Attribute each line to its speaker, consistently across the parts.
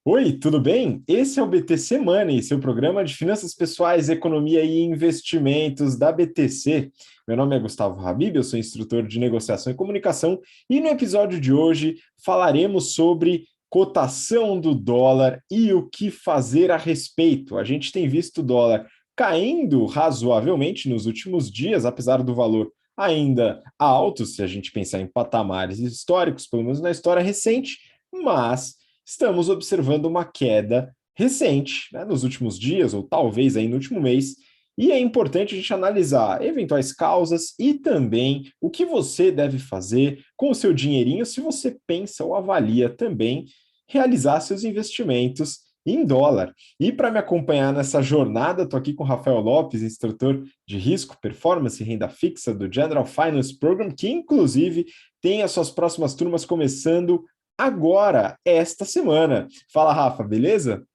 Speaker 1: Oi, tudo bem? Esse é o BTC Money, seu programa de finanças pessoais, economia e investimentos da BTC. Meu nome é Gustavo Habib, eu sou instrutor de negociação e comunicação, e no episódio de hoje falaremos sobre cotação do dólar e o que fazer a respeito. A gente tem visto o dólar caindo razoavelmente nos últimos dias, apesar do valor ainda alto, se a gente pensar em patamares históricos, pelo menos na história recente, mas estamos observando uma queda recente, né, nos últimos dias, ou talvez aí no último mês, e é importante a gente analisar eventuais causas e também o que você deve fazer com o seu dinheirinho se você pensa ou avalia também realizar seus investimentos em dólar. E para me acompanhar nessa jornada, estou aqui com o Rafael Lopes, instrutor de risco, performance e renda fixa do General Finance Program, que inclusive tem as suas próximas turmas começando agora, esta semana. Fala, Rafa, beleza?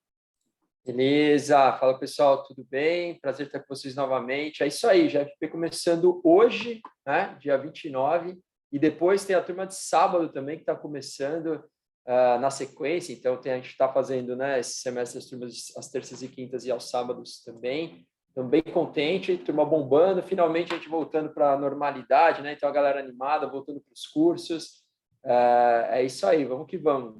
Speaker 2: Beleza, fala pessoal, tudo bem? Prazer estar com vocês novamente. É isso aí, GFP começando hoje, né, dia 29, e depois tem a turma de sábado também que está começando na sequência. Então a gente está fazendo, né, esse semestre as turmas às terças e quintas e aos sábados também. Então bem contente, turma bombando, finalmente a gente voltando para a normalidade, né? Então a galera animada, voltando para os cursos. É isso aí, vamos que vamos.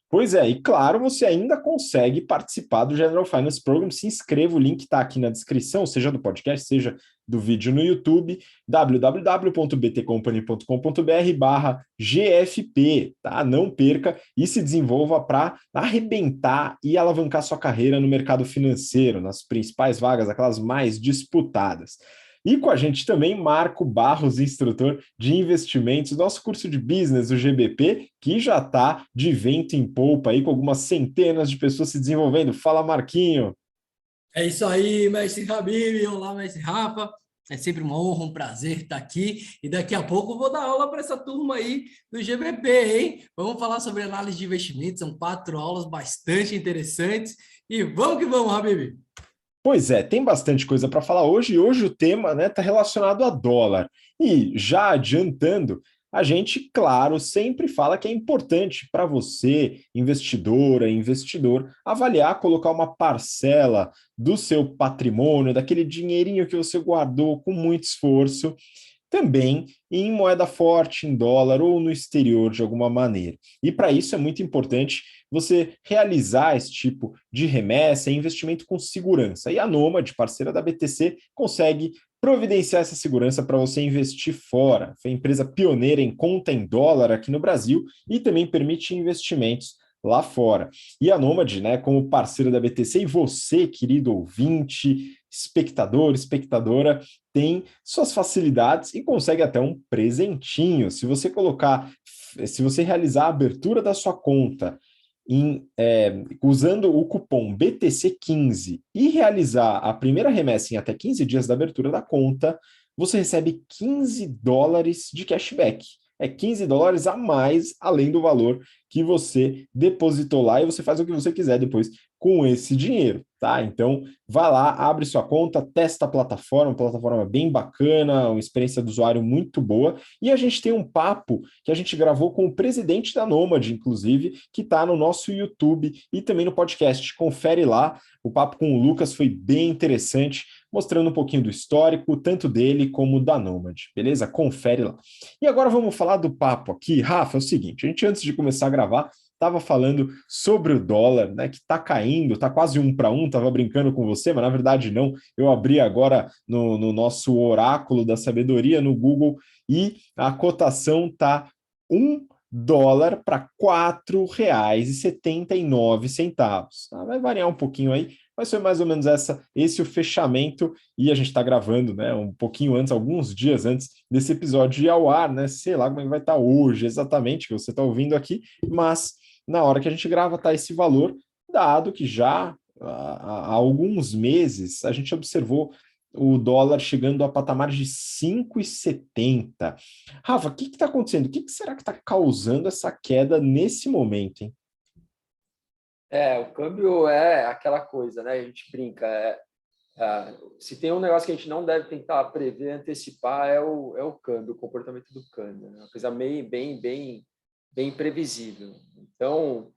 Speaker 1: Pois é, e claro, você ainda consegue participar do General Finance Program. Se inscreva, o link está aqui na descrição, seja do podcast, seja do vídeo no YouTube, www.btcompany.com.br/GFP, tá? Não perca e se desenvolva para arrebentar e alavancar sua carreira no mercado financeiro, nas principais vagas, aquelas mais disputadas. E com a gente também Marco Barros, instrutor de investimentos, nosso curso de business, o GBP, que já está de vento em polpa aí, com algumas centenas de pessoas se desenvolvendo. Fala, Marquinho.
Speaker 3: É isso aí, mestre Habib. Olá, mestre Rafa. É sempre uma honra, um prazer estar aqui. E daqui a pouco eu vou dar aula para essa turma aí do GBP, hein? Vamos falar sobre análise de investimentos. São 4 aulas bastante interessantes. E vamos que vamos, Habib.
Speaker 1: Pois é, tem bastante coisa para falar hoje, e hoje o tema, né, está relacionado a dólar. E já adiantando, a gente, claro, sempre fala que é importante para você, investidora, investidor, avaliar, colocar uma parcela do seu patrimônio, daquele dinheirinho que você guardou com muito esforço, também em moeda forte, em dólar ou no exterior de alguma maneira. E para isso é muito importante você realizar esse tipo de remessa e investimento com segurança. E a Nomad, parceira da BTC, consegue providenciar essa segurança para você investir fora. Foi a empresa pioneira em conta em dólar aqui no Brasil e também permite investimentos lá fora. E a Nomad, né, como parceira da BTC, e você, querido ouvinte, espectador, espectadora, tem suas facilidades e consegue até um presentinho. Se você realizar a abertura da sua conta usando o cupom BTC15 e realizar a primeira remessa em até 15 dias da abertura da conta, você recebe US$ 15 de cashback. É US$ 15 a mais, além do valor que você depositou lá, e você faz o que você quiser depois com esse dinheiro, tá? Então, vai lá, abre sua conta, testa a plataforma bem bacana, uma experiência do usuário muito boa, e a gente tem um papo que a gente gravou com o presidente da Nomad, inclusive, que está no nosso YouTube e também no podcast. Confere lá, o papo com o Lucas foi bem interessante, mostrando um pouquinho do histórico, tanto dele como da Nomad, beleza? Confere lá. E agora vamos falar do papo aqui. Rafa, é o seguinte, a gente antes de começar a gravar, estava falando sobre o dólar, né, que está caindo, está quase 1 para 1, estava brincando com você, mas na verdade não. Eu abri agora no nosso oráculo da sabedoria no Google e a cotação está US$ 1 para R$ 4,79. Tá? Vai variar um pouquinho aí, mas foi mais ou menos esse o fechamento, e a gente está gravando, né, um pouquinho antes, alguns dias antes desse episódio ir ao ar, né? Sei lá como é que vai estar hoje exatamente, que você está ouvindo aqui, mas na hora que a gente grava está esse valor, dado que já há alguns meses a gente observou o dólar chegando a patamares de 5,70. Rafa, o que está acontecendo? O que será que está causando essa queda nesse momento, hein?
Speaker 2: O câmbio é aquela coisa, né? A gente brinca. Se tem um negócio que a gente não deve tentar prever, antecipar, é o câmbio, o comportamento do câmbio. Né? Uma coisa bem imprevisível. Então,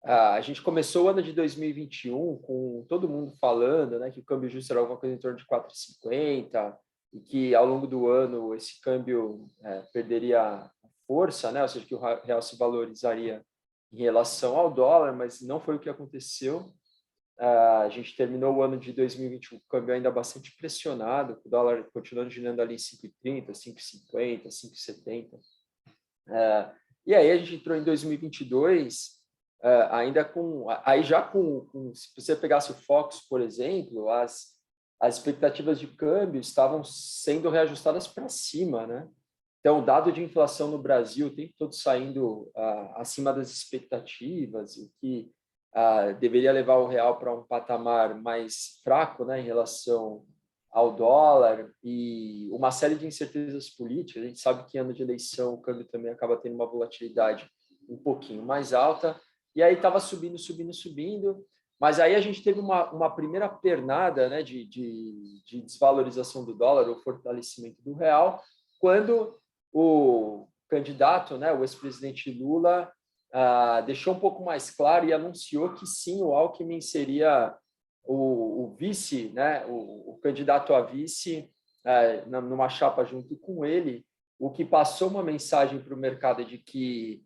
Speaker 2: A gente começou o ano de 2021 com todo mundo falando, né, que o câmbio justo era alguma coisa em torno de 4,50 e que ao longo do ano esse câmbio perderia força, né, ou seja, que o real se valorizaria em relação ao dólar, mas não foi o que aconteceu. A gente terminou o ano de 2021 com o câmbio ainda bastante pressionado, o dólar continuando girando ali em 5,30, 5,50, 5,70. E aí a gente entrou em 2022 ainda se você pegasse o Fox, por exemplo, as expectativas de câmbio estavam sendo reajustadas para cima, né? Então, o dado de inflação no Brasil o tempo todo saindo acima das expectativas, o que deveria levar o real para um patamar mais fraco, né, em relação ao dólar, e uma série de incertezas políticas. A gente sabe que em ano de eleição o câmbio também acaba tendo uma volatilidade um pouquinho mais alta, e aí estava subindo, mas aí a gente teve uma primeira pernada, né, de desvalorização do dólar, ou fortalecimento do real, quando o candidato, né, o ex-presidente Lula, deixou um pouco mais claro e anunciou que sim, o Alckmin seria o vice, né, o candidato a vice, numa chapa junto com ele, o que passou uma mensagem para o mercado de que,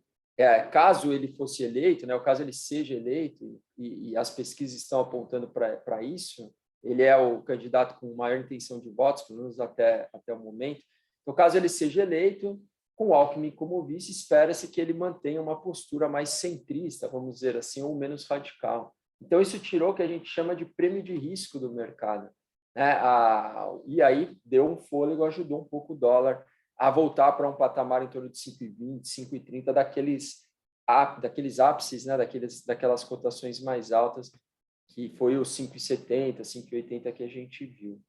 Speaker 2: caso ele fosse eleito, né, ou caso ele seja eleito, e as pesquisas estão apontando para isso, ele é o candidato com maior intenção de votos, pelo menos até o momento. No caso ele seja eleito, com o Alckmin como vice, espera-se que ele mantenha uma postura mais centrista, vamos dizer assim, ou menos radical. Então, isso tirou o que a gente chama de prêmio de risco do mercado, né? E aí deu um fôlego, ajudou um pouco o dólar a voltar para um patamar em torno de 5,20, 5,30, daqueles ápices, né? Daquelas cotações mais altas, que foi os 5,70, 5,80 que a gente viu.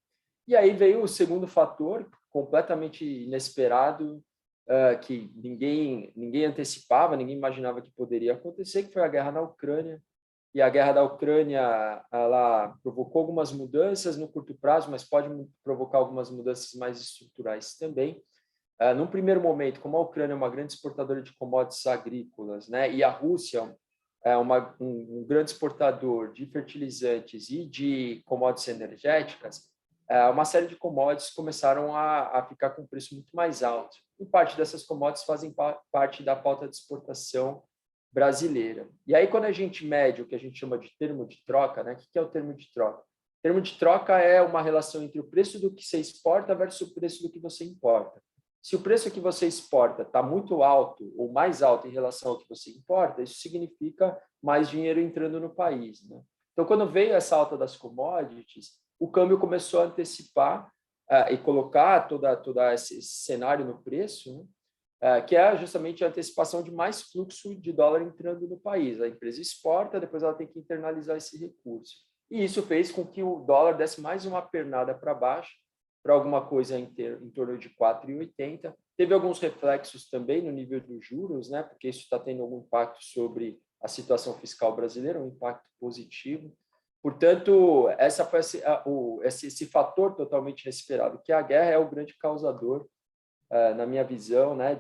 Speaker 2: E aí veio o segundo fator, completamente inesperado, que ninguém antecipava, ninguém imaginava que poderia acontecer, que foi a guerra na Ucrânia. E a guerra da Ucrânia, ela provocou algumas mudanças no curto prazo, mas pode provocar algumas mudanças mais estruturais também. Num primeiro momento, como a Ucrânia é uma grande exportadora de commodities agrícolas, né, e a Rússia é um grande exportador de fertilizantes e de commodities energéticas, uma série de commodities começaram a ficar com preço muito mais alto. E parte dessas commodities fazem parte da pauta de exportação brasileira. E aí, quando a gente mede o que a gente chama de termo de troca, né? O que é o termo de troca? O termo de troca é uma relação entre o preço do que você exporta versus o preço do que você importa. Se o preço que você exporta está muito alto ou mais alto em relação ao que você importa, isso significa mais dinheiro entrando no país, né? Então, quando veio essa alta das commodities, o câmbio começou a antecipar e colocar todo esse cenário no preço, né? Que é justamente a antecipação de mais fluxo de dólar entrando no país. A empresa exporta, depois ela tem que internalizar esse recurso. E isso fez com que o dólar desse mais uma pernada para baixo, para alguma coisa em torno de 4,80. Teve alguns reflexos também no nível dos juros, né? Porque isso está tendo algum impacto sobre a situação fiscal brasileira, um impacto positivo. Portanto, essa foi esse fator totalmente inesperado, que a guerra é o grande causador, na minha visão, né,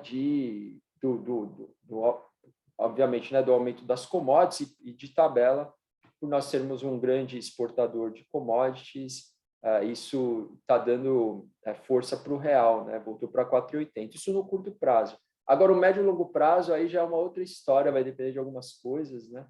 Speaker 2: obviamente, né, do aumento das commodities e de tabela, por nós sermos um grande exportador de commodities, isso está dando força para o real, né, voltou para 4,80. Isso no curto prazo. Agora, o médio e longo prazo aí já é uma outra história, vai depender de algumas coisas, né?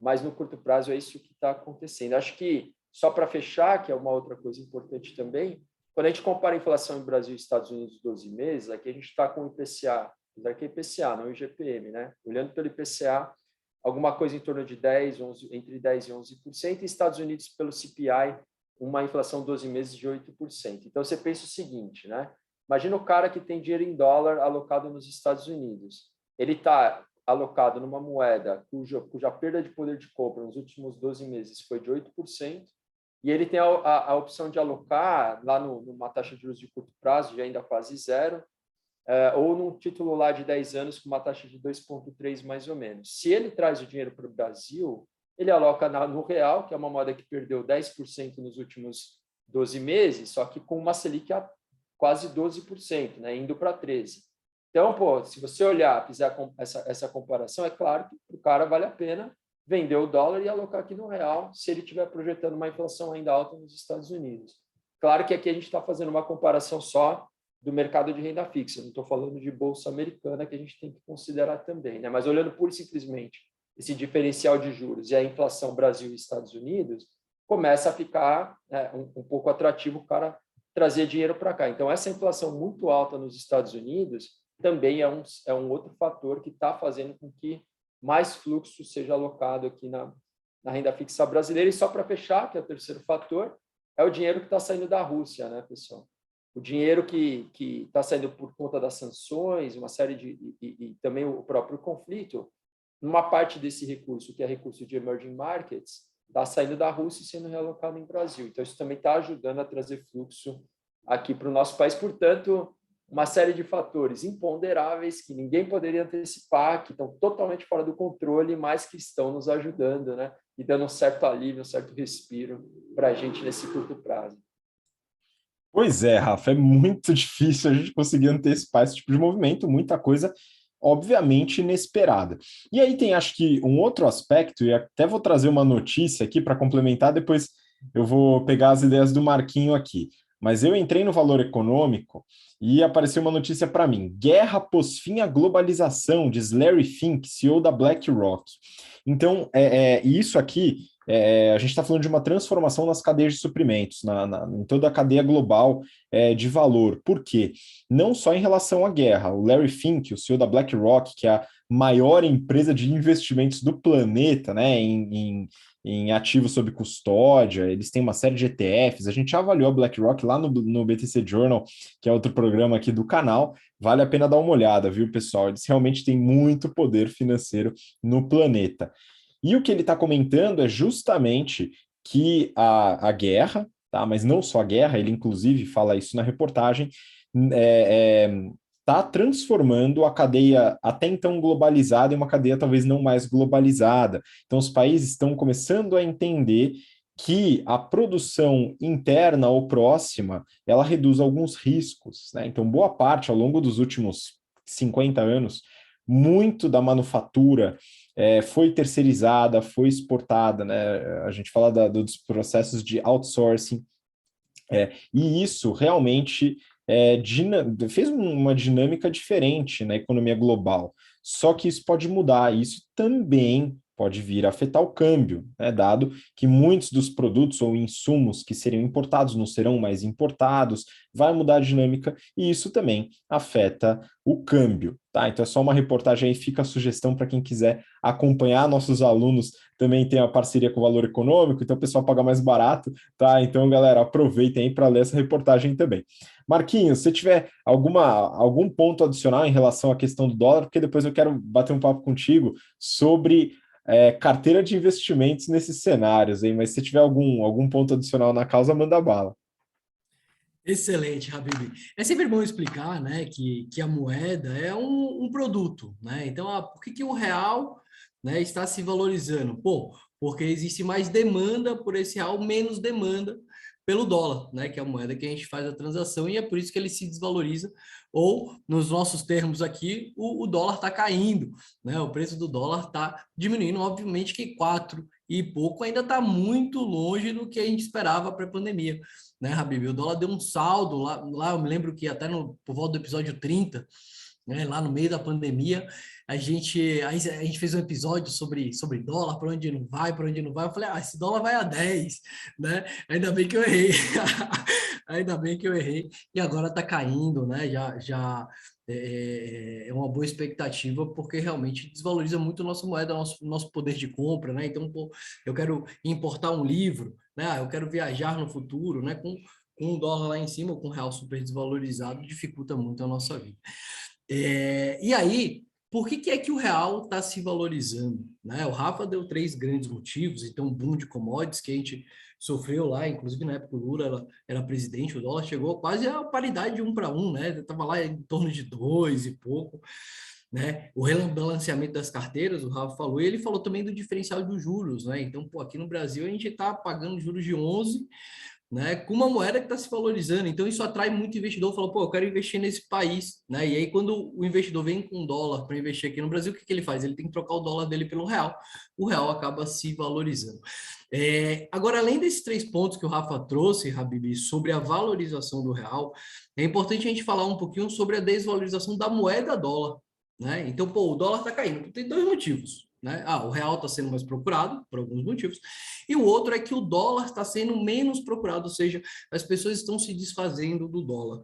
Speaker 2: Mas no curto prazo é isso que está acontecendo. Acho que, só para fechar, que é uma outra coisa importante também, quando a gente compara a inflação em Brasil e Estados Unidos 12 meses, aqui a gente está com o IPCA, apesar que é IPCA, não o IGPM, né? Olhando pelo IPCA, alguma coisa em torno de entre 10% e 11%, e Estados Unidos, pelo CPI, uma inflação 12 meses de 8%. Então, você pensa o seguinte, né? Imagina o cara que tem dinheiro em dólar alocado nos Estados Unidos. Ele está alocado numa moeda cuja perda de poder de compra nos últimos 12 meses foi de 8%, e ele tem a opção de alocar lá numa taxa de juros de curto prazo, de ainda quase zero, ou num título lá de 10 anos com uma taxa de 2,3 mais ou menos. Se ele traz o dinheiro para o Brasil, ele aloca no real, que é uma moeda que perdeu 10% nos últimos 12 meses, só que com uma Selic a quase 12%, né, indo para 13%. Então, se você olhar, fizer essa comparação, é claro que para o cara vale a pena vender o dólar e alocar aqui no real, se ele estiver projetando uma inflação ainda alta nos Estados Unidos. Claro que aqui a gente está fazendo uma comparação só do mercado de renda fixa, não estou falando de bolsa americana, que a gente tem que considerar também, né? Mas olhando pura e simplesmente esse diferencial de juros e a inflação Brasil e Estados Unidos, começa a ficar um pouco atrativo o cara trazer dinheiro para cá. Então, essa inflação muito alta nos Estados Unidos também é um outro fator que está fazendo com que mais fluxo seja alocado aqui na renda fixa brasileira. E só para fechar, que é o terceiro fator, é o dinheiro que está saindo da Rússia, né, pessoal? O dinheiro que está saindo por conta das sanções, uma série e também o próprio conflito, uma parte desse recurso, que é recurso de emerging markets, está saindo da Rússia e sendo realocado em Brasil. Então, isso também está ajudando a trazer fluxo aqui para o nosso país. Portanto, uma série de fatores imponderáveis que ninguém poderia antecipar, que estão totalmente fora do controle, mas que estão nos ajudando, né? E dando um certo alívio, um certo respiro para a gente nesse curto prazo.
Speaker 1: Pois é, Rafa, é muito difícil a gente conseguir antecipar esse tipo de movimento, muita coisa, obviamente, inesperada. E aí tem, acho que, um outro aspecto, e até vou trazer uma notícia aqui para complementar, depois eu vou pegar as ideias do Marquinho aqui. Mas eu entrei no Valor Econômico e apareceu uma notícia para mim. Guerra pôs fim à globalização, diz Larry Fink, CEO da BlackRock. Então, isso aqui, a gente está falando de uma transformação nas cadeias de suprimentos, em toda a cadeia global de valor. Por quê? Não só em relação à guerra. O Larry Fink, o CEO da BlackRock, que é a maior empresa de investimentos do planeta, né, em ativos sob custódia, eles têm uma série de ETFs, a gente já avaliou a BlackRock lá no BTC Journal, que é outro programa aqui do canal, vale a pena dar uma olhada, viu, pessoal? Eles realmente têm muito poder financeiro no planeta. E o que ele está comentando é justamente que a guerra, tá? Mas não só a guerra, ele inclusive fala isso na reportagem, está transformando a cadeia até então globalizada em uma cadeia talvez não mais globalizada. Então, os países estão começando a entender que a produção interna ou próxima, ela reduz alguns riscos, né? Então, boa parte, ao longo dos últimos 50 anos, muito da manufatura foi terceirizada, foi exportada, né? A gente fala dos processos de outsourcing, e isso realmente fez uma dinâmica diferente na economia global. Só que isso pode mudar, isso também pode vir a afetar o câmbio, né, dado que muitos dos produtos ou insumos que seriam importados não serão mais importados, vai mudar a dinâmica e isso também afeta o câmbio. Tá? Então é só uma reportagem aí, fica a sugestão para quem quiser acompanhar. Nossos alunos também têm a parceria com o Valor Econômico, então o pessoal paga mais barato, tá? Então, galera, aproveitem aí para ler essa reportagem também. Marquinhos, se tiver algum ponto adicional em relação à questão do dólar, porque depois eu quero bater um papo contigo sobre carteira de investimentos nesses cenários, hein? Mas se tiver algum ponto adicional na causa, manda bala.
Speaker 3: Excelente, Habib. É sempre bom explicar, né, que a moeda é um produto, né? Então, por que o real, né, está se valorizando? Bom, porque existe mais demanda por esse real, menos demanda pelo dólar, né, que é a moeda que a gente faz a transação, e é por isso que ele se desvaloriza, ou, nos nossos termos aqui, o dólar está caindo, né? O preço do dólar está diminuindo, obviamente que 4 e pouco ainda está muito longe do que a gente esperava pré-pandemia, né, Habib? O dólar deu um saldo lá eu me lembro que até por volta do episódio 30, né, lá no meio da pandemia, a gente fez um episódio sobre dólar, para onde não vai, para onde não vai. Eu falei, esse dólar vai a 10, né? Ainda bem que eu errei. Ainda bem que eu errei. E agora está caindo, né? Já é uma boa expectativa, porque realmente desvaloriza muito a nossa moeda, nosso poder de compra, né? Então, pô, eu quero importar um livro, né? Eu quero viajar no futuro, né? Com um dólar lá em cima, com um real super desvalorizado, dificulta muito a nossa vida. E aí, por que é que o real está se valorizando? Né? O Rafa deu 3 grandes motivos. Então, o boom de commodities que a gente sofreu lá, inclusive na época o Lula era presidente, o dólar chegou quase à paridade de 1 para 1, né? Estava lá em torno de 2 e pouco. Né? O rebalanceamento das carteiras, o Rafa falou, e ele falou também do diferencial dos juros. Né? Então, pô, aqui no Brasil a gente está pagando juros de 11, né, com uma moeda que está se valorizando. Então, isso atrai muito investidor, fala, pô, eu quero investir nesse país, né? E aí, quando o investidor vem com dólar para investir aqui no Brasil, o que ele faz? Ele tem que trocar o dólar dele pelo real. O real acaba se valorizando. Agora, além desses 3 pontos que o Rafa trouxe, Habib, sobre a valorização do real, é importante a gente falar um pouquinho sobre a desvalorização da moeda dólar, né? Então, pô, o dólar está caindo. Tem 2 motivos. Né? O real está sendo mais procurado, por alguns motivos, e o outro é que o dólar está sendo menos procurado, ou seja, as pessoas estão se desfazendo do dólar.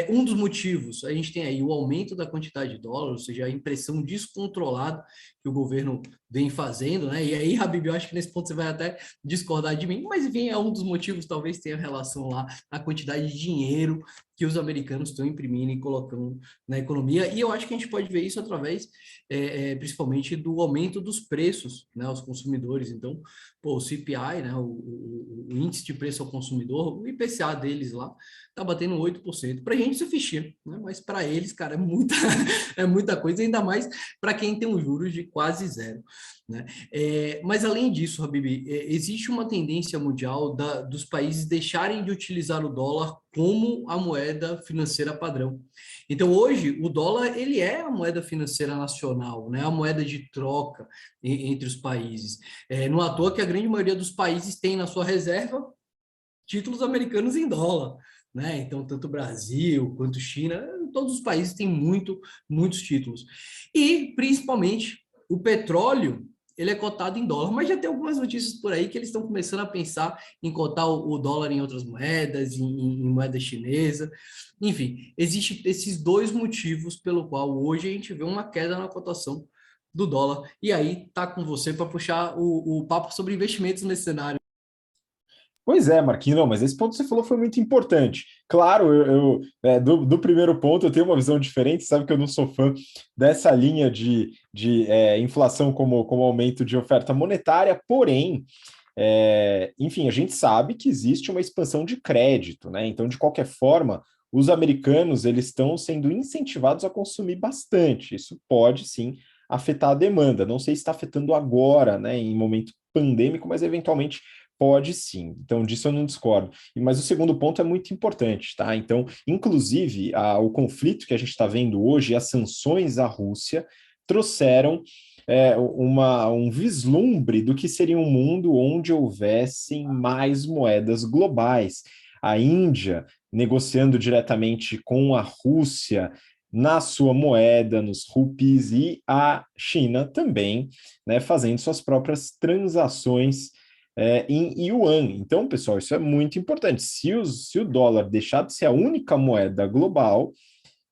Speaker 3: Um dos motivos, a gente tem aí o aumento da quantidade de dólar, ou seja, a impressão descontrolada que o governo vem fazendo, né? E aí, Habib, eu acho que nesse ponto você vai até discordar de mim, mas enfim, é um dos motivos, talvez tenha relação lá à quantidade de dinheiro que os americanos estão imprimindo e colocando na economia, e eu acho que a gente pode ver isso através, principalmente, do aumento dos preços, né, aos consumidores. Então, pô, o CPI, né, o índice de preço ao consumidor, o IPCA deles lá, tá batendo 8%. Para a gente isso é fichinha, né, mas para eles, cara, é muita coisa, ainda mais para quem tem um juros de quase zero. Né? Mas, além disso, Habib, existe uma tendência mundial dos países deixarem de utilizar o dólar como a moeda financeira padrão. Então, hoje, o dólar ele é a moeda financeira nacional, né? A moeda de troca entre os países. Não à toa que a grande maioria dos países tem na sua reserva títulos americanos em dólar. Né? Então, tanto Brasil quanto China, todos os países têm muitos títulos. E, principalmente, o petróleo ele é cotado em dólar, mas já tem algumas notícias por aí que eles estão começando a pensar em cotar o dólar em outras moedas, em moeda chinesa. Enfim, existem esses 2 motivos pelo qual hoje a gente vê uma queda na cotação do dólar. E aí, tá com você para puxar o papo sobre investimentos nesse cenário.
Speaker 1: Pois é, Marquinhos, não, mas esse ponto que você falou foi muito importante. Claro, do primeiro ponto eu tenho uma visão diferente, sabe que eu não sou fã dessa linha de inflação como aumento de oferta monetária, porém, enfim, a gente sabe que existe uma expansão de crédito, né? Então, de qualquer forma, os americanos eles estão sendo incentivados a consumir bastante. Isso pode sim afetar a demanda. Não sei se está afetando agora, né, em momento pandêmico, mas eventualmente pode sim, então disso eu não discordo. Mas o segundo ponto é muito importante, tá? Então, inclusive, o conflito que a gente está vendo hoje, as sanções à Rússia, trouxeram um vislumbre do que seria um mundo onde houvessem mais moedas globais. A Índia negociando diretamente com a Rússia na sua moeda, nos rupees, e a China também, né, fazendo suas próprias transações em yuan. Então, pessoal, isso é muito importante. Se o dólar deixar de ser a única moeda global,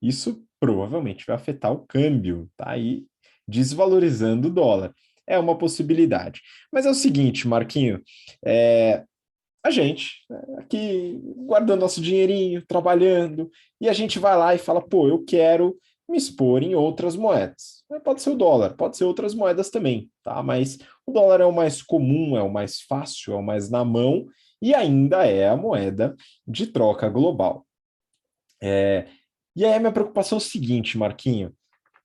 Speaker 1: isso provavelmente vai afetar o câmbio, tá? Aí desvalorizando o dólar. É uma possibilidade. Mas é o seguinte, Marquinho, a gente, aqui guardando nosso dinheirinho, trabalhando, e a gente vai lá e fala, pô, eu quero me expor em outras moedas. Pode ser o dólar, pode ser outras moedas também, tá? Mas o dólar é o mais comum, é o mais fácil, é o mais na mão e ainda é a moeda de troca global. E aí a minha preocupação é o seguinte, Marquinho.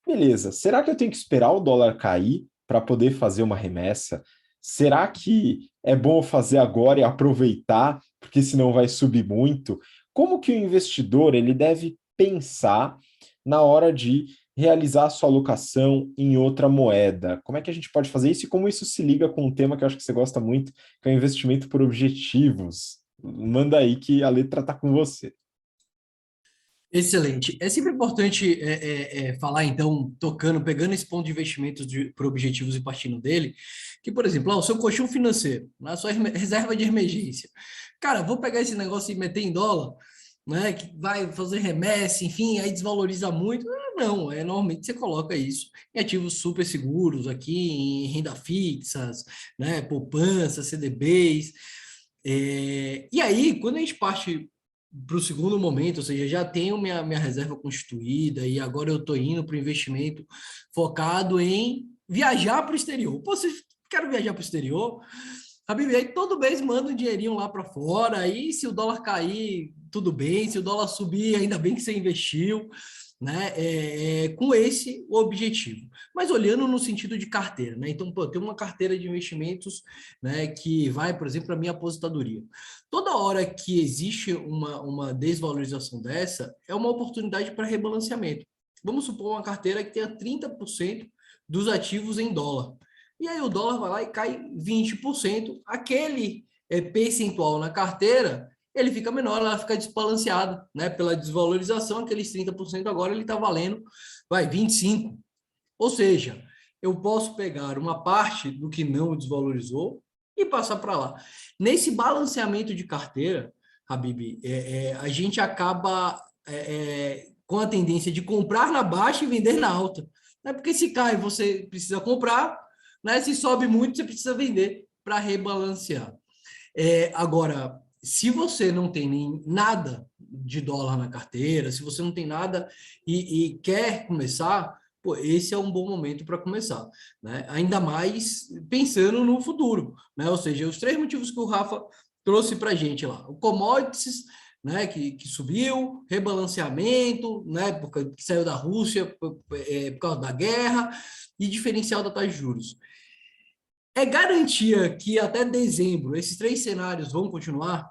Speaker 1: Beleza, será que eu tenho que esperar o dólar cair para poder fazer uma remessa? Será que é bom fazer agora e aproveitar, porque senão vai subir muito? Como que o investidor ele deve pensar na hora de realizar a sua alocação em outra moeda? Como é que a gente pode fazer isso e como isso se liga com um tema que eu acho que você gosta muito, que é o investimento por objetivos? Manda aí que a letra está com você.
Speaker 3: Excelente. É sempre importante falar, então, pegando esse ponto de investimentos por objetivos e partindo dele, que, por exemplo, o seu colchão financeiro, a sua reserva de emergência. Cara, vou pegar esse negócio e meter em dólar, né, que vai fazer remessa, enfim, aí desvaloriza muito. Não, normalmente você coloca isso em ativos super seguros, aqui em renda fixas, né, poupança, CDBs. E aí, quando a gente parte para o segundo momento, ou seja, já tenho minha reserva constituída e agora eu estou indo para o investimento focado em viajar para o exterior. Pô, vocês querem viajar para o exterior? A BBA todo mês manda um dinheirinho lá para fora, aí se o dólar cair tudo bem. Se o dólar subir, ainda bem que você investiu, né? Com esse o objetivo. Mas olhando no sentido de carteira, né? Então, pô, tem uma carteira de investimentos, né, que vai, por exemplo, para a minha aposentadoria. Toda hora que existe uma desvalorização dessa, é uma oportunidade para rebalanceamento. Vamos supor uma carteira que tenha 30% dos ativos em dólar. E aí o dólar vai lá e cai 20%. Aquele percentual na carteira, ele fica menor, ela fica desbalanceada, né? Pela desvalorização, aqueles 30% agora ele está valendo, vai, 25%. Ou seja, eu posso pegar uma parte do que não desvalorizou e passar para lá. Nesse balanceamento de carteira, Habib, a gente acaba com a tendência de comprar na baixa e vender na alta. Né? Porque se cai, você precisa comprar, né? Se sobe muito, você precisa vender para rebalancear. Agora, se você não tem nem nada de dólar na carteira, se você não tem nada e quer começar, pô, esse é um bom momento para começar, né? Ainda mais pensando no futuro, né? Ou seja, os 3 motivos que o Rafa trouxe para a gente lá: o commodities, né, que subiu, rebalanceamento, né, porque saiu da Rússia por causa da guerra, e diferencial da taxa de juros. É garantia que até dezembro esses 3 cenários vão continuar?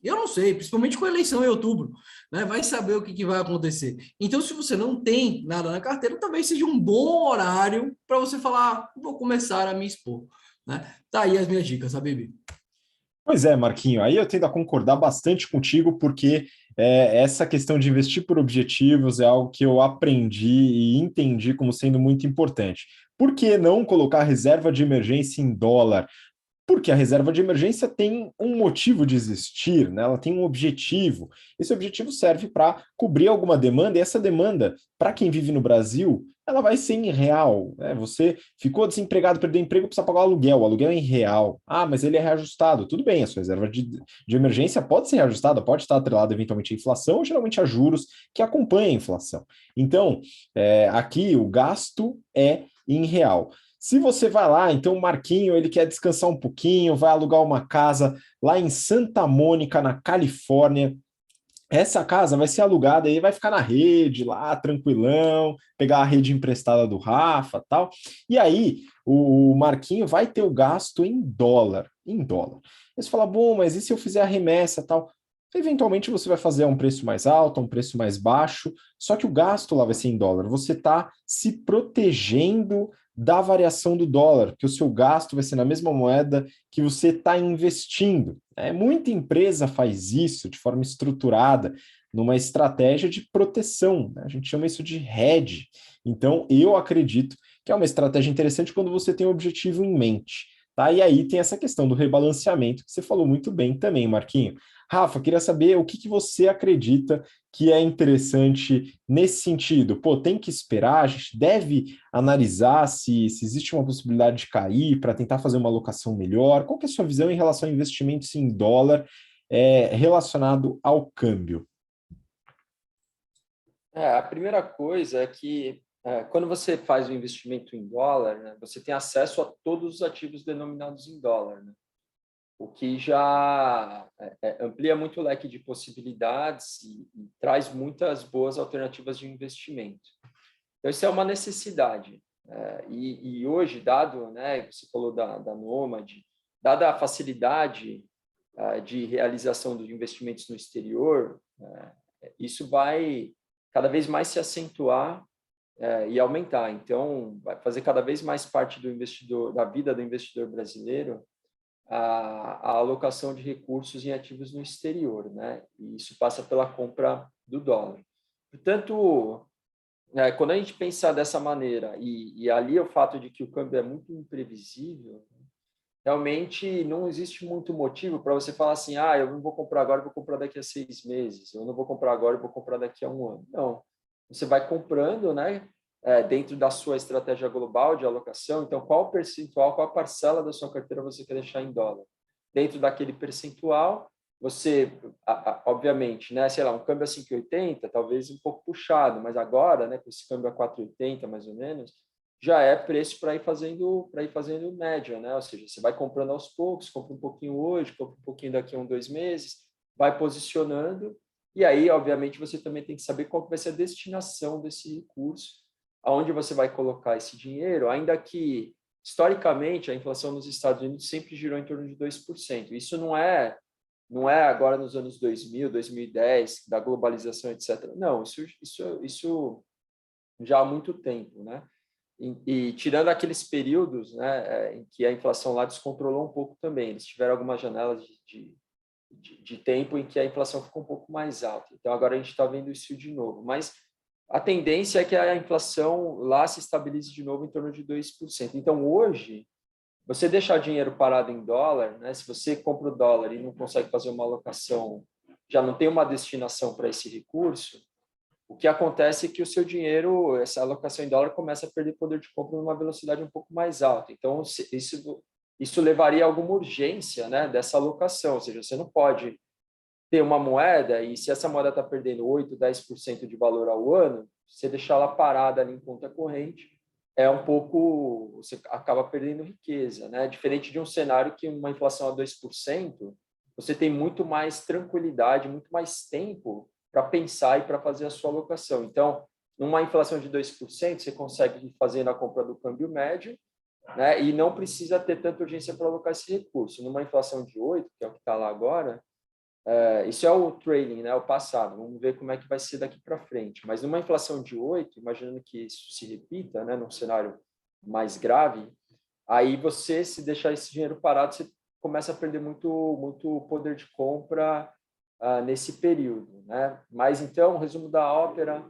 Speaker 3: Eu não sei, principalmente com a eleição em outubro, né? Vai saber o que vai acontecer. Então, se você não tem nada na carteira, talvez seja um bom horário para você falar, vou começar a me expor, né? Tá aí as minhas dicas, Habib.
Speaker 1: Pois é, Marquinho, aí eu tendo a concordar bastante contigo, porque essa questão de investir por objetivos é algo que eu aprendi e entendi como sendo muito importante. Por que não colocar reserva de emergência em dólar? Porque a reserva de emergência tem um motivo de existir, né? Ela tem um objetivo. Esse objetivo serve para cobrir alguma demanda, e essa demanda, para quem vive no Brasil, ela vai ser em real. Né? Você ficou desempregado, perdeu emprego, precisa pagar o aluguel é em real. Ah, mas ele é reajustado. Tudo bem, a sua reserva de emergência pode ser reajustada, pode estar atrelada eventualmente à inflação, ou geralmente a juros que acompanham a inflação. Então, aqui o gasto é em real. Se você vai lá, então o Marquinho, ele quer descansar um pouquinho, vai alugar uma casa lá em Santa Mônica, na Califórnia. Essa casa vai ser alugada e vai ficar na rede lá, tranquilão, pegar a rede emprestada do Rafa, tal. E aí o Marquinho vai ter o gasto em dólar, em dólar. Aí você fala, bom, mas e se eu fizer a remessa, tal? Eventualmente você vai fazer a um preço mais alto, a um preço mais baixo, só que o gasto lá vai ser em dólar. Você está se protegendo da variação do dólar, porque o seu gasto vai ser na mesma moeda que você está investindo. Muita empresa faz isso de forma estruturada, numa estratégia de proteção. Né? A gente chama isso de hedge. Então, eu acredito que é uma estratégia interessante quando você tem um objetivo em mente. Tá? E aí tem essa questão do rebalanceamento, que você falou muito bem também, Marquinho. Rafa, queria saber o que você acredita que é interessante nesse sentido. Pô, tem que esperar, a gente deve analisar se existe uma possibilidade de cair para tentar fazer uma alocação melhor. Qual que é a sua visão em relação a investimentos em dólar relacionado ao câmbio?
Speaker 2: A primeira coisa é que quando você faz o investimento em dólar, né, você tem acesso a todos os ativos denominados em dólar, né? O que já amplia muito o leque de possibilidades e traz muitas boas alternativas de investimento. Então, isso é uma necessidade. E hoje, dado, né, você falou da Nomad, dada a facilidade de realização dos investimentos no exterior, isso vai cada vez mais se acentuar e aumentar. Então, vai fazer cada vez mais parte do investidor, da vida do investidor brasileiro, a alocação de recursos em ativos no exterior, né? E isso passa pela compra do dólar. Portanto, quando a gente pensar dessa maneira, e ali o fato de que o câmbio é muito imprevisível, realmente não existe muito motivo para você falar assim, eu não vou comprar agora, eu vou comprar daqui a 6 meses, eu não vou comprar agora, eu vou comprar daqui a 1 ano. Não, você vai comprando, né? Dentro da sua estratégia global de alocação, então qual percentual, qual parcela da sua carteira você quer deixar em dólar? Dentro daquele percentual, você, obviamente, né, sei lá, um câmbio a 5,80, talvez um pouco puxado, mas agora, né, com esse câmbio a 4,80 mais ou menos, já é preço para ir fazendo média, né? Ou seja, você vai comprando aos poucos, compra um pouquinho hoje, compra um pouquinho daqui a 1, 2 meses, vai posicionando, e aí, obviamente, você também tem que saber qual que vai ser a destinação desse recurso, aonde você vai colocar esse dinheiro, ainda que, historicamente, a inflação nos Estados Unidos sempre girou em torno de 2%. Isso não é agora nos anos 2000, 2010, da globalização, etc. Não, isso já há muito tempo, né? E tirando aqueles períodos, né, em que a inflação lá descontrolou um pouco também, eles tiveram algumas janelas de tempo em que a inflação ficou um pouco mais alta. Então, agora a gente está vendo isso de novo. Mas a tendência é que a inflação lá se estabilize de novo em torno de 2%. Então, hoje, você deixar dinheiro parado em dólar, né, se você compra o dólar e não consegue fazer uma alocação, já não tem uma destinação para esse recurso, o que acontece é que o seu dinheiro, essa alocação em dólar, começa a perder poder de compra numa velocidade um pouco mais alta. Então, isso levaria a alguma urgência, né, dessa alocação. Ou seja, você não pode ter uma moeda e se essa moeda está perdendo 8%, 10% de valor ao ano, você deixar ela parada ali em conta corrente, você acaba perdendo riqueza, né? Diferente de um cenário que uma inflação a 2%, você tem muito mais tranquilidade, muito mais tempo para pensar e para fazer a sua alocação. Então, numa inflação de 2%, você consegue ir fazendo a compra do câmbio médio, né? E não precisa ter tanta urgência para alocar esse recurso. Numa inflação de 8%, que é o que está lá agora, isso é o trading, né? O passado. Vamos ver como é que vai ser daqui para frente. Mas numa inflação de 8%, imaginando que isso se repita, né? Num cenário mais grave, aí você, se deixar esse dinheiro parado, você começa a perder muito poder de compra nesse período, né? Mas então, resumo da ópera,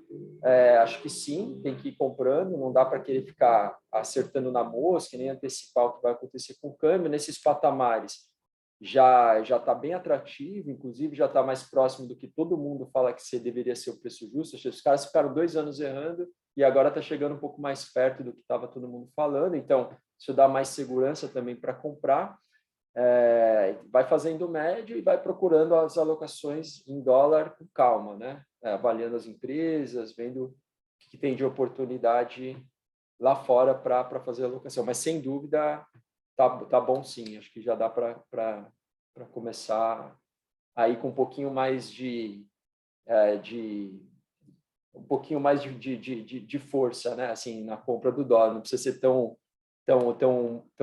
Speaker 2: acho que sim, tem que ir comprando, não dá para querer ficar acertando na mosca, nem antecipar o que vai acontecer com o câmbio nesses patamares. Já está bem atrativo, inclusive já está mais próximo do que todo mundo fala que deveria ser o preço justo. Os caras ficaram 2 anos errando e agora está chegando um pouco mais perto do que estava todo mundo falando. Então, isso dá mais segurança também para comprar. Vai fazendo médio e vai procurando as alocações em dólar com calma, né? Avaliando as empresas, vendo o que tem de oportunidade lá fora para fazer a alocação. Mas, sem dúvida, tá bom sim. Acho que já dá para começar aí com um pouquinho mais de força, né? Assim, na compra do dólar. Não precisa ser tão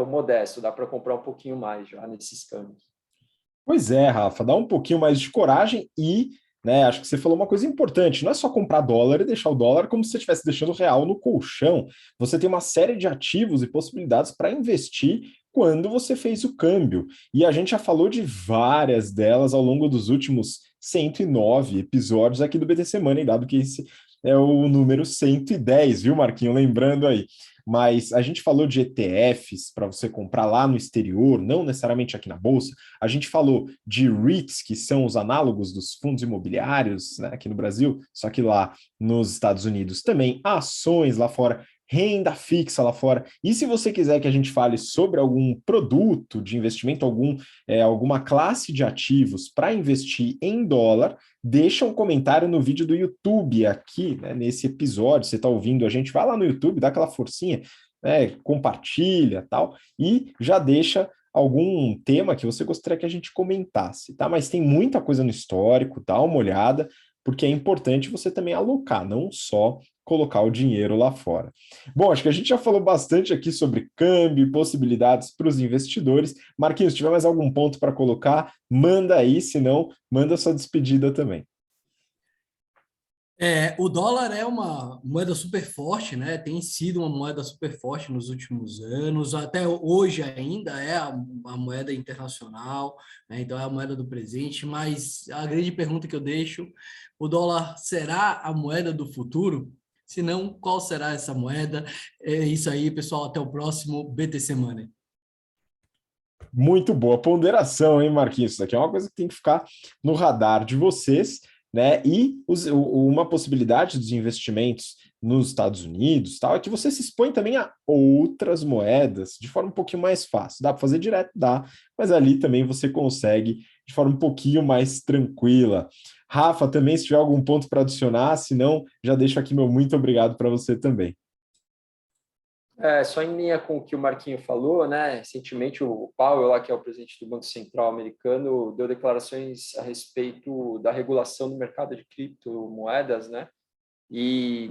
Speaker 2: modesto, dá para comprar um pouquinho mais já nesses câmbios.
Speaker 1: Pois é, Rafa, dá um pouquinho mais de coragem e, né, acho que você falou uma coisa importante, não é só comprar dólar e deixar o dólar como se você estivesse deixando o real no colchão. Você tem uma série de ativos e possibilidades para investir quando você fez o câmbio. E a gente já falou de várias delas ao longo dos últimos 109 episódios aqui do BTC Money, dado que esse é o número 110, viu, Marquinho? Lembrando aí. Mas a gente falou de ETFs para você comprar lá no exterior, não necessariamente aqui na Bolsa. A gente falou de REITs, que são os análogos dos fundos imobiliários, né, aqui no Brasil, só que lá nos Estados Unidos também, ações lá fora, renda fixa lá fora. E se você quiser que a gente fale sobre algum produto de investimento, alguma classe de ativos para investir em dólar, deixa um comentário no vídeo do YouTube aqui, né, nesse episódio. Você está ouvindo a gente, vai lá no YouTube, dá aquela forcinha, né, compartilha tal, e já deixa algum tema que você gostaria que a gente comentasse, tá? Mas tem muita coisa no histórico, dá uma olhada, porque é importante você também alocar, não só colocar o dinheiro lá fora. Bom, acho que a gente já falou bastante aqui sobre câmbio e possibilidades para os investidores. Marquinhos, se tiver mais algum ponto para colocar, manda aí, senão manda sua despedida também.
Speaker 3: O dólar é uma moeda super forte, né? Tem sido uma moeda super forte nos últimos anos, até hoje ainda é a moeda internacional, né? Então é a moeda do presente, mas a grande pergunta que eu deixo, o dólar será a moeda do futuro? Se não, qual será essa moeda? É isso aí, pessoal, até o próximo BTC Money.
Speaker 1: Muito boa ponderação, hein, Marquinhos? Isso aqui é uma coisa que tem que ficar no radar de vocês, né? E uma possibilidade dos investimentos nos Estados Unidos, tal, é que você se expõe também a outras moedas de forma um pouquinho mais fácil. Dá para fazer direto? Dá, mas ali também você consegue de forma um pouquinho mais tranquila. Rafa, também, se tiver algum ponto para adicionar, se não, já deixo aqui meu muito obrigado para você também.
Speaker 2: Só em linha com o que o Marquinho falou, né? Recentemente o Powell, lá, que é o presidente do Banco Central americano, deu declarações a respeito da regulação do mercado de criptomoedas, né? E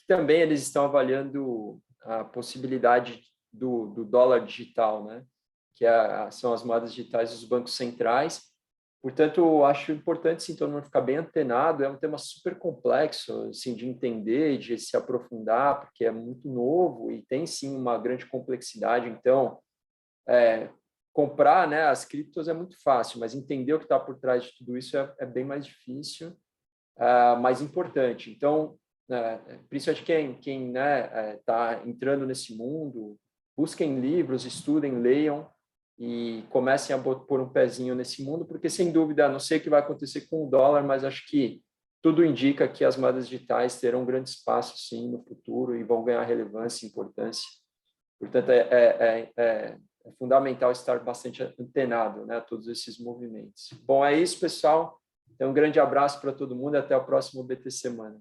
Speaker 2: também eles estão avaliando a possibilidade do dólar digital, né? Que são as moedas digitais dos bancos centrais. Portanto, eu acho importante, sim, todo mundo ficar bem antenado. É um tema super complexo, assim, de entender, de se aprofundar, porque é muito novo e tem, sim, uma grande complexidade. Então, comprar, né, as criptos é muito fácil, mas entender o que está por trás de tudo isso é bem mais difícil, mais importante. Então, principalmente quem né, está entrando nesse mundo, busquem livros, estudem, leiam e comecem a pôr um pezinho nesse mundo, porque, sem dúvida, não sei o que vai acontecer com o dólar, mas acho que tudo indica que as moedas digitais terão um grande espaço, sim, no futuro e vão ganhar relevância e importância. Portanto, é fundamental estar bastante antenado, né, a todos esses movimentos. Bom, é isso, pessoal. Então, um grande abraço para todo mundo e até o próximo BT Semana.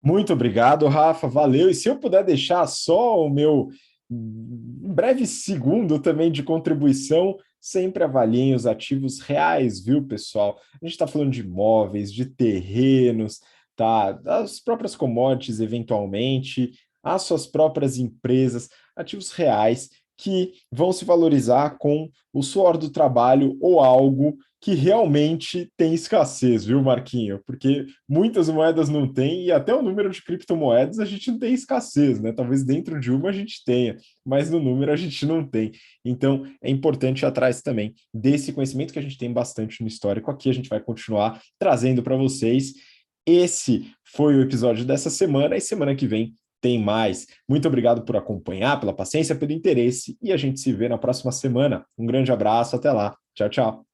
Speaker 1: Muito obrigado, Rafa, valeu. E se eu puder deixar só o meu breve segundo também de contribuição, sempre avaliem os ativos reais, viu, pessoal? A gente está falando de imóveis, de terrenos, tá? Das próprias commodities, eventualmente, as suas próprias empresas, ativos reais que vão se valorizar com o suor do trabalho ou algo que realmente tem escassez, viu, Marquinho? Porque muitas moedas não têm, e até o número de criptomoedas a gente não tem escassez, né? Talvez dentro de uma a gente tenha, mas no número a gente não tem. Então, é importante ir atrás também desse conhecimento que a gente tem bastante no histórico. Aqui a gente vai continuar trazendo para vocês. Esse foi o episódio dessa semana, e semana que vem tem mais. Muito obrigado por acompanhar, pela paciência, pelo interesse, e a gente se vê na próxima semana. Um grande abraço, até lá. Tchau, tchau.